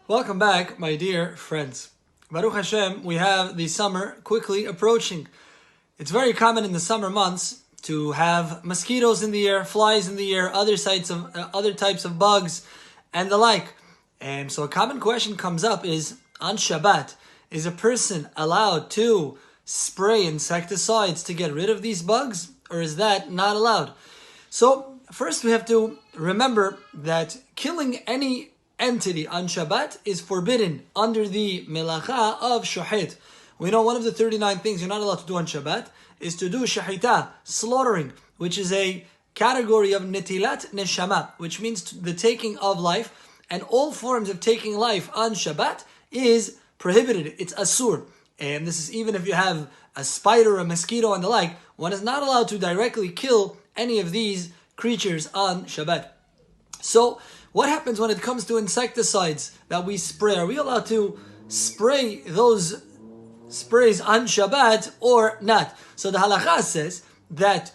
Welcome back, my dear friends. Baruch Hashem, we have the summer quickly approaching. It's very common in the summer months to have mosquitoes in the air, flies in the air, other types of bugs, and the like. And so a common question comes up is, on Shabbat, is a person allowed to spray insecticides to get rid of these bugs, or is that not allowed? So first we have to remember that killing any entity on Shabbat is forbidden under the melacha of shahid. We know one of the 39 things you're not allowed to do on Shabbat is to do shahita, slaughtering, which is a category of netilat neshama, which means the taking of life, and all forms of taking life on Shabbat is prohibited. It's asur. And this is even if you have a spider, a mosquito, and the like. One is not allowed to directly kill any of these creatures on Shabbat. So what happens when it comes to insecticides that we spray? Are we allowed to spray those sprays on Shabbat or not? So the halakha says that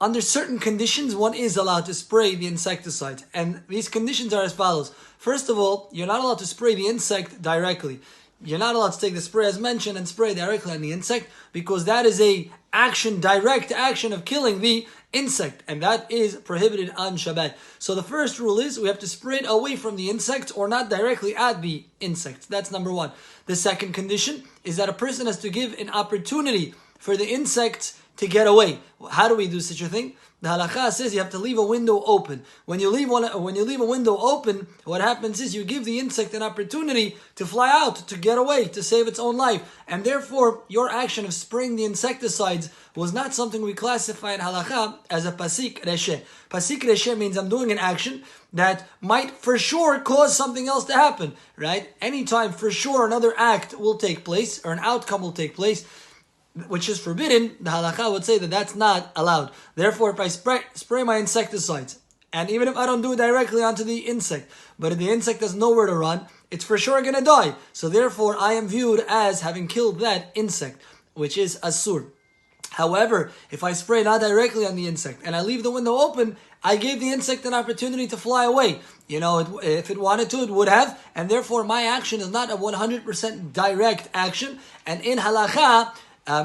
under certain conditions, one is allowed to spray the insecticide. And these conditions are as follows. First of all, you're not allowed to spray the insect directly. You're not allowed to take the spray as mentioned and spray directly on the insect, because that is a direct action of killing the insect, and that is prohibited on Shabbat. So the first rule is we have to spray it away from the insect or not directly at the insect. That's number one. The second condition is that a person has to give an opportunity for the insect to get away. How do we do such a thing? The halakha says you have to leave a window open. When you leave a window open, what happens is you give the insect an opportunity to fly out, to get away, to save its own life. And therefore, your action of spraying the insecticides was not something we classify in halakha as a pasik reshe. Pasik reshe means I'm doing an action that might for sure cause something else to happen, right? Anytime for sure another act will take place, or an outcome will take place, which is forbidden, the halakha would say that that's not allowed. Therefore, if I spray my insecticides, and even if I don't do it directly onto the insect, but if the insect has nowhere to run, it's for sure going to die. So therefore, I am viewed as having killed that insect, which is asur. However, if I spray not directly on the insect, and I leave the window open, I gave the insect an opportunity to fly away. If it wanted to, it would have, and therefore my action is not a 100% direct action. And in halakha,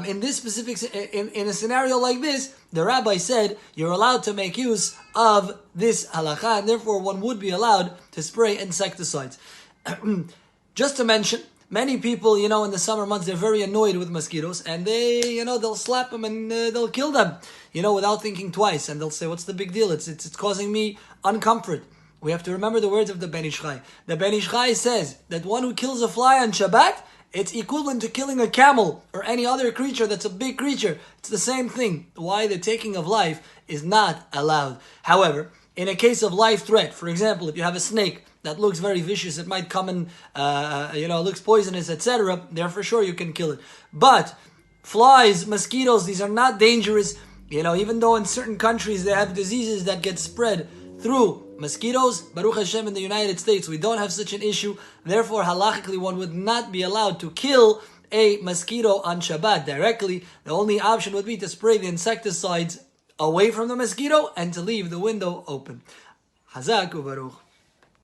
in this specific, in a scenario like this, the rabbi said you're allowed to make use of this halakha, and therefore one would be allowed to spray insecticides. Just to mention, many people, in the summer months, they're very annoyed with mosquitoes, and they'll slap them and they'll kill them, without thinking twice, and they'll say, "What's the big deal? It's causing me uncomfort." We have to remember the words of the Ben Ish Chai. The Ben Ish Chai says that one who kills a fly on Shabbat, it's equivalent to killing a camel or any other creature that's a big creature. It's the same thing. Why the taking of life is not allowed. However, in a case of life threat, for example, if you have a snake that looks very vicious, it might come and, looks poisonous, etc., there for sure you can kill it. But flies, mosquitoes, these are not dangerous. Even though in certain countries they have diseases that get spread through mosquitoes, Baruch Hashem, in the United States we don't have such an issue. Therefore, halachically, one would not be allowed to kill a mosquito on Shabbat directly. The only option would be to spray the insecticides away from the mosquito and to leave the window open. Hazak u'baruch.